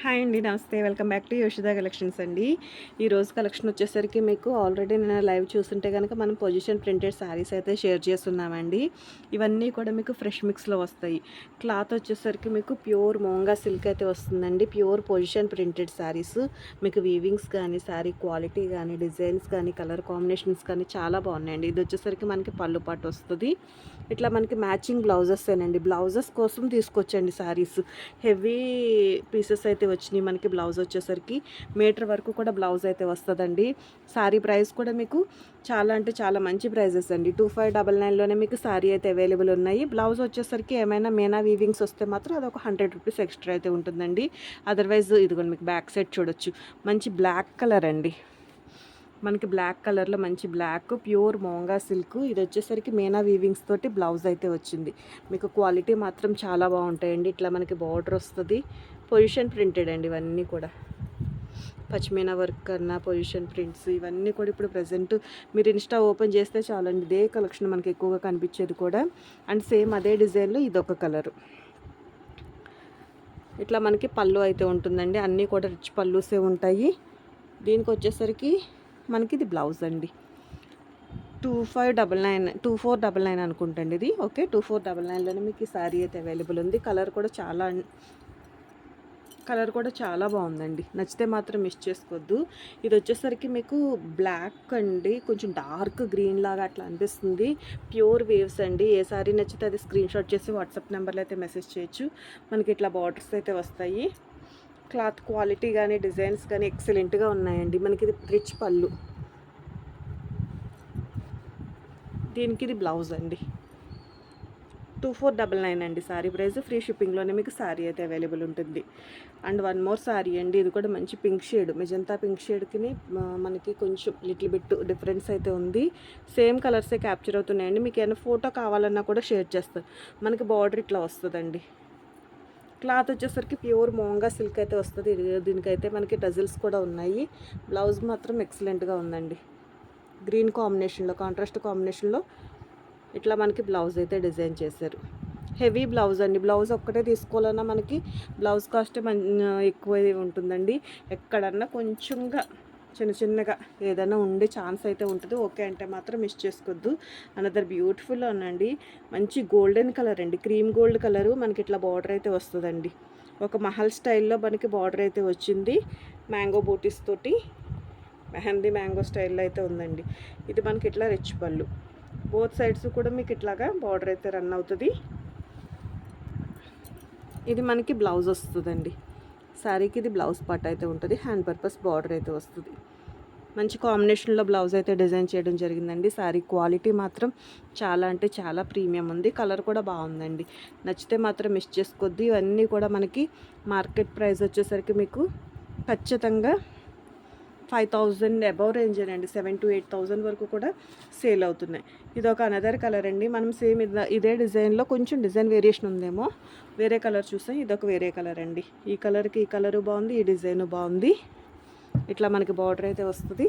Hi అండి, నమస్తే. Welcome back to యోషిదా collections అండి. ఈరోజు కలెక్షన్ వచ్చేసరికి మీకు ఆల్రెడీ నేను లైవ్ చూస్తుంటే కనుక మనం పొజిషన్ ప్రింటెడ్ శారీస్ అయితే షేర్ చేస్తున్నామండి. ఇవన్నీ కూడా మీకు ఫ్రెష్ మిక్స్లో వస్తాయి. క్లాత్ వచ్చేసరికి మీకు ప్యూర్ మోంగా సిల్క్ అయితే వస్తుందండి. ప్యూర్ పొజిషన్ ప్రింటెడ్ శారీస్ మీకు వీవింగ్స్ కానీ, శారీ క్వాలిటీ కానీ, డిజైన్స్ కానీ, కలర్ కాంబినేషన్స్ కానీ చాలా బాగున్నాయండి. ఇది వచ్చేసరికి మనకి పళ్ళు పాటు వస్తుంది. ఇట్లా మనకి మ్యాచింగ్ బ్లౌజెస్ ఏనండి. బ్లౌజెస్ కోసం తీసుకొచ్చండి శారీస్. హెవీ పీసెస్ అయితే వచ్చినాయి. మనకి బ్లౌజ్ వచ్చేసరికి మీటర్ వరకు కూడా బ్లౌజ్ అయితే వస్తుందండి. శారీ ప్రైస్ కూడా మీకు చాలా అంటే చాలా మంచి ప్రైజెస్ అండి. 2599లోనే మీకు శారీ అయితే అవైలబుల్ ఉన్నాయి. బ్లౌజ్ వచ్చేసరికి ఏమైనా మీనా వీవింగ్స్ వస్తే మాత్రం అదొక 100 రూపీస్ ఎక్స్ట్రా అయితే ఉంటుందండి. అదర్వైజ్ ఇదిగోండి మీకు బ్యాక్ సైడ్ చూడొచ్చు, మంచి బ్లాక్ కలర్ అండి. మనకి బ్లాక్ కలర్లో మంచి బ్లాక్ ప్యూర్ మోంగా సిల్క్. ఇది వచ్చేసరికి మీనా వీవింగ్స్ తోటి బ్లౌజ్ అయితే వచ్చింది. మీకు క్వాలిటీ మాత్రం చాలా బాగుంటాయండి. ఇట్లా మనకి బార్డర్ వస్తుంది. పొజిషన్ ప్రింటెడ్ అండి ఇవన్నీ కూడా. పచ్చిమీనా వర్క్ అన్న పొజిషన్ ప్రింట్స్ ఇవన్నీ కూడా ఇప్పుడు ప్రజెంట్ మీరు ఇన్స్టా ఓపెన్ చేస్తే చాలండి, ఇదే కలెక్షన్ మనకి ఎక్కువగా కనిపించేది కూడా. అండ్ సేమ్ అదే డిజైన్లో ఇదొక కలరు. ఇట్లా మనకి పళ్ళు అయితే ఉంటుందండి. అన్నీ కూడా రిచ్ పళ్ళుసే ఉంటాయి. దీనికి వచ్చేసరికి మనకి ఇది బ్లౌజ్ అండి. 2499 అనుకుంటండి ఇది. ఓకే, 2499లోనే మీకు ఈ శారీ అయితే అవైలబుల్ ఉంది. కలర్ కూడా చాలా బాగుందండి. నచ్చితే మాత్రం మిస్ చేసుకోవద్దు. ఇది వచ్చేసరికి మీకు బ్లాక్ అండి, కొంచెం డార్క్ గ్రీన్ లాగా అట్లా అనిపిస్తుంది. ప్యూర్ వేవ్స్ అండి. ఏ సారీ నచ్చితే అది స్క్రీన్ షాట్ చేసి వాట్సాప్ నెంబర్లో అయితే మెసేజ్ చేయొచ్చు. మనకి ఇట్లా బార్డర్స్ అయితే వస్తాయి. క్లాత్ క్వాలిటీ కానీ, డిజైన్స్ కానీ ఎక్సలెంట్గా ఉన్నాయండి. మనకి ఇది రిచ్ పళ్ళు. దీనికి ఇది బ్లౌజ్ అండి. 2499 అండి శారీ ప్రైస్. ఫ్రీ షిప్పింగ్లోనే మీకు శారీ అయితే అవైలబుల్ ఉంటుంది. అండ్ వన్ మోర్ శారీ అండి. ఇది కూడా మంచి పింక్ షేడ్, మెజంతా పింక్ షేడ్కి మనకి కొంచెం లిటిల్ బిట్ డిఫరెన్స్ అయితే ఉంది. సేమ్ కలర్సే క్యాప్చర్ అవుతున్నాయండి. మీకు ఏమైనా ఫోటో కావాలన్నా కూడా షేర్ చేస్తారు. మనకి బార్డర్ ఇట్లా వస్తుందండి. క్లాత్ వచ్చేసరికి ప్యూర్ మోంగా సిల్క్ అయితే వస్తుంది. దీనికైతే మనకి టజిల్స్ కూడా ఉన్నాయి. బ్లౌజ్ మాత్రం ఎక్సలెంట్గా ఉందండి. గ్రీన్ కాంబినేషన్లో, కాంట్రాస్ట్ కాంబినేషన్లో ఇట్లా మనకి బ్లౌజ్ అయితే డిజైన్ చేశారు. హెవీ బ్లౌజ్ అండి. బ్లౌజ్ ఒక్కటే తీసుకోవాలన్నా మనకి బ్లౌజ్ కాస్ట్ ఎక్కువ ఉంటుందండి. ఎక్కడన్నా కొంచెంగా చిన్నగా ఏదైనా ఉండే ఛాన్స్ అయితే ఉంటుంది. ఓకే అంటే మాత్రం మిస్ చేసుకోవద్దు. అనదర్ బ్యూటిఫుల్ ఉందండి. మంచి గోల్డెన్ కలర్ అండి, క్రీమ్ గోల్డ్ కలరు. మనకి ఇట్లా బార్డర్ అయితే వస్తుందండి. ఒక మహల్ స్టైల్లో మనకి బార్డర్ అయితే వచ్చింది. మ్యాంగో బూటీస్ తోటి మెహందీ మ్యాంగో స్టైల్లో అయితే ఉందండి. ఇది మనకి ఇట్లా రిచ్ పళ్ళు. బోత్ సైడ్స్ కూడా మీకు ఇట్లాగా బార్డర్ అయితే రన్ అవుతుంది. ఇది మనకి బ్లౌజ్ వస్తుందండి. శారీకి ఇది బ్లౌజ్ పార్ట్ అయితే ఉంటుంది. హ్యాండ్ పర్పస్ బార్డర్ అయితే వస్తుంది. మంచి కాంబినేషన్లో బ్లౌజ్ అయితే డిజైన్ చేయడం జరిగిందండి. శారీ క్వాలిటీ మాత్రం చాలా అంటే చాలా ప్రీమియం ఉంది. కలర్ కూడా బాగుందండి. నచ్చితే మాత్రం మిస్ చేసుకోవద్దు. ఇవన్నీ కూడా మనకి మార్కెట్ ప్రైస్ వచ్చేసరికి మీకు ఖచ్చితంగా 5000 అబౌవ్ రేంజ్ అండి. 7,000 to 8,000 వరకు కూడా సేల్ అవుతున్నాయి. ఇది ఒక అనదర్ కలర్ అండి. మనం సేమ్ ఇదే డిజైన్లో కొంచెం డిజైన్ వేరియేషన్ ఉందేమో, వేరే కలర్ చూసాం. ఇదొక వేరే కలర్ అండి. ఈ కలర్కి ఈ కలరు బాగుంది, ఈ డిజైన్ బాగుంది. ఇట్లా మనకి బార్డర్ అయితే వస్తుంది.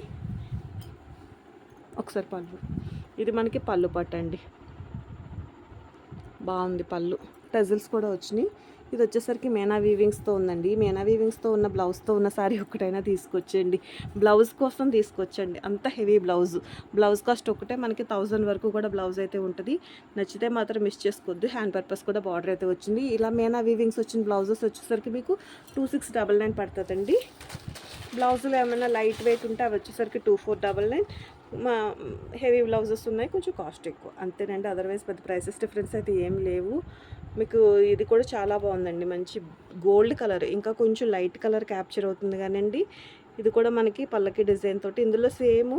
ఒకసారి పళ్ళు, ఇది మనకి పళ్ళు పట్టండి. బాగుంది పళ్ళు. టజిల్స్ కూడా వచ్చినాయి. ఇది వచ్చేసరికి మీనా వీవింగ్స్తో ఉందండి. మీనా వీవింగ్స్తో ఉన్న బ్లౌజ్తో ఉన్న శారీ ఒకటైనా తీసుకొచ్చండి. బ్లౌజ్ కోసం తీసుకొచ్చండి. అంత హెవీ బ్లౌజ్ కాస్ట్ ఒకటే మనకి 1000 వరకు కూడా బ్లౌజ్ అయితే ఉంటుంది. నచ్చితే మాత్రం మిస్ చేసుకోవద్దు. హ్యాండ్ పర్పస్ కూడా బార్డర్ అయితే వచ్చింది. ఇలా మీనా వీవింగ్స్ వచ్చిన బ్లౌజెస్ వచ్చేసరికి మీకు 2699 పడుతుందండి. బ్లౌజులు ఏమైనా లైట్ వెయిట్ ఉంటే అవి వచ్చేసరికి 2499. హెవీ బ్లౌజెస్ ఉన్నాయి, కొంచెం కాస్ట్ ఎక్కువ అంతేనండి. అదర్వైజ్ పెద్ద ప్రైసెస్ డిఫరెన్స్ అయితే ఏమి లేవు. మీకు ఇది కూడా చాలా బాగుందండి. మంచి గోల్డ్ కలర్, ఇంకా కొంచెం లైట్ కలర్ క్యాప్చర్ అవుతుంది కానండి. ఇది కూడా మనకి పల్లకి డిజైన్ తోటి. ఇందులో సేమ్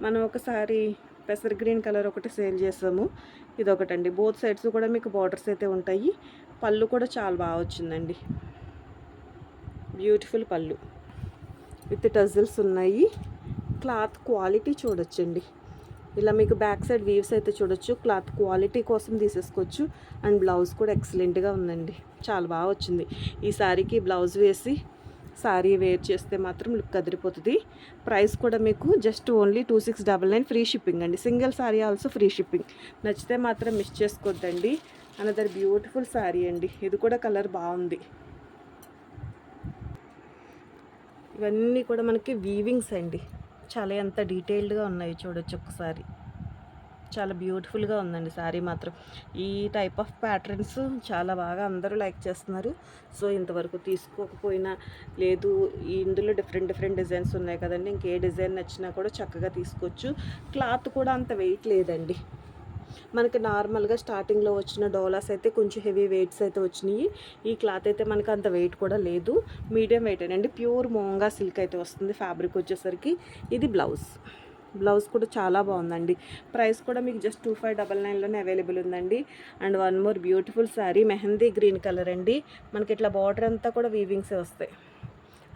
మనం ఒకసారి పెసర్ గ్రీన్ కలర్ ఒకటి సేల్ చేసాము. ఇది ఒకటండి. బోత్ సైడ్స్ కూడా మీకు బార్డర్స్ అయితే ఉంటాయి. పళ్ళు కూడా చాలా బాగా వచ్చిందండి. బ్యూటిఫుల్ పళ్ళు విత్ టజిల్స్ ఉన్నాయి. క్లాత్ క్వాలిటీ చూడొచ్చండి. ఇలా మీకు బ్యాక్ సైడ్ వీవ్స్ అయితే చూడొచ్చు. క్లాత్ క్వాలిటీ కోసం తీసేసుకోవచ్చు. అండ్ బ్లౌజ్ కూడా ఎక్సలెంట్గా ఉందండి. చాలా బాగా వచ్చింది. ఈ శారీకి బ్లౌజ్ వేసి శారీ వేర్ చేస్తే మాత్రం లుక్ అదిరిపోతుంది. ప్రైస్ కూడా మీకు జస్ట్ ఓన్లీ 2699 ఫ్రీ షిప్పింగ్ అండి. Single sari also free shipping. నచ్చితే మాత్రం మిస్ చేసుకోవద్దండి. అనదర్ బ్యూటిఫుల్ శారీ అండి. ఇది కూడా కలర్ బాగుంది. ఇవన్నీ కూడా మనకి వీవింగ్స్ అండి. చాలా ఎంత డీటెయిల్డ్గా ఉన్నాయి చూడొచ్చు ఒకసారి. చాలా బ్యూటిఫుల్గా ఉందండి శారీ మాత్రం. ఈ టైప్ ఆఫ్ ప్యాటర్న్స్ చాలా బాగా అందరూ లైక్ చేస్తున్నారు. సో ఇంతవరకు తీసుకోకపోయినా లేదు, ఇందులో డిఫరెంట్ డిఫరెంట్ డిజైన్స్ ఉన్నాయి కదండి, ఇంకే డిజైన్ నచ్చినా కూడా చక్కగా తీసుకోవచ్చు. క్లాత్ కూడా అంత వెయిట్ లేదండి. మనకి నార్మల్గా స్టార్టింగ్లో వచ్చిన డోలాస్ అయితే కొంచెం హెవీ వెయిట్స్ అయితే వచ్చినాయి. ఈ క్లాత్ అయితే మనకు అంత వెయిట్ కూడా లేదు, మీడియం వెయిట్ అండి. ప్యూర్ మోంగా సిల్క్ అయితే వస్తుంది ఫ్యాబ్రిక్ వచ్చేసరికి. ఇది బ్లౌజ్ కూడా చాలా బాగుందండి. ప్రైస్ కూడా మీకు జస్ట్ 2599లోనే అవైలబుల్ ఉందండి. And one more beautiful sari, mehndi green colour అండి. మనకి ఇట్లా బార్డర్ అంతా కూడా వీవింగ్సే వస్తాయి.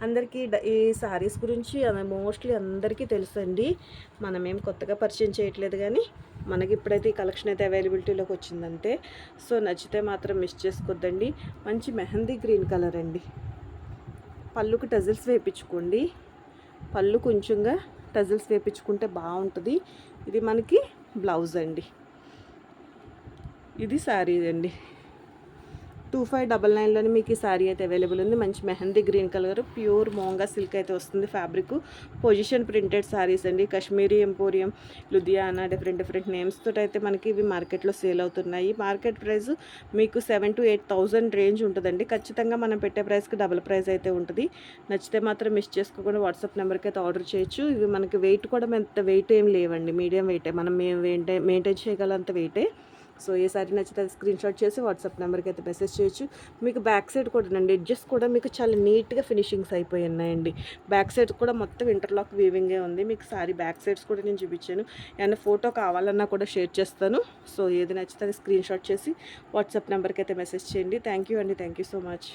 అందరికీ ఈ శారీస్ గురించి మోస్ట్లీ అందరికీ తెలుసండి, మనమేం కొత్తగా పరిచయం చేయట్లేదు. కానీ మనకి ఇప్పుడైతే ఈ కలెక్షన్ అయితే అవైలబిలిటీలోకి వచ్చిందంటే, సో నచ్చితే మాత్రం మిస్ చేసుకోద్దండి. మంచి మెహందీ గ్రీన్ కలర్ అండి. పళ్ళుకి టజిల్స్ వేయించుకోండి, పళ్ళు కొంచెంగా టజిల్స్ వేయించుకుంటే బాగుంటుంది. ఇది మనకి బ్లౌజ్ అండి, ఇది శారీ అండి. 2599లోనే మీకు ఈ శారీ అయితే అవైలబుల్ ఉంది. మంచి mehndi green colour, pure Monga silk అయితే వస్తుంది ఫ్యాబ్రిక్. పొజిషన్ ప్రింటెడ్ శారీస్ అండి. Kashmiri emporium, Ludhiana, different different names తోటి అయితే మనకి ఇవి మార్కెట్లో సేల్ అవుతున్నాయి. మార్కెట్ ప్రైస్ మీకు 7,000 to 8,000 రేంజ్ ఉంటుందండి. ఖచ్చితంగా మనం పెట్టే ప్రైస్కి డబుల్ ప్రైస్ అయితే ఉంటుంది. నచ్చితే మాత్రం మిస్ చేసుకోకుండా వాట్సాప్ నెంబర్కి అయితే ఆర్డర్ చేయొచ్చు. ఇవి మనకి వెయిట్ కూడా ఎంత వెయిట్ ఏం లేవండి, మీడియం వెయిటే. మనం మెయింటైన్ చేయగలంత వెయిటే. సో ఏ సారీ నచ్చితే స్క్రీన్ షాట్ చేసి వాట్సాప్ నెంబర్కి అయితే మెసేజ్ చేయొచ్చు. మీకు బ్యాక్ సైడ్ కూడా అండి, ఎడ్జెస్ కూడా మీకు చాలా నీట్గా ఫినిషింగ్స్ అయిపోయి ఉన్నాయండి. బ్యాక్ సైడ్ కూడా మొత్తం ఇంటర్లాక్ వీవింగే ఉంది. మీకు సారీ బ్యాక్ సైడ్స్ కూడా నేను చూపించాను. ఏమైనా ఫోటో కావాలన్నా కూడా షేర్ చేస్తాను. సో ఏది నచ్చితే స్క్రీన్ షాట్ చేసి వాట్సాప్ నెంబర్కి అయితే మెసేజ్ చేయండి. థ్యాంక్ యూ అండి, థ్యాంక్ యూ సో మచ్.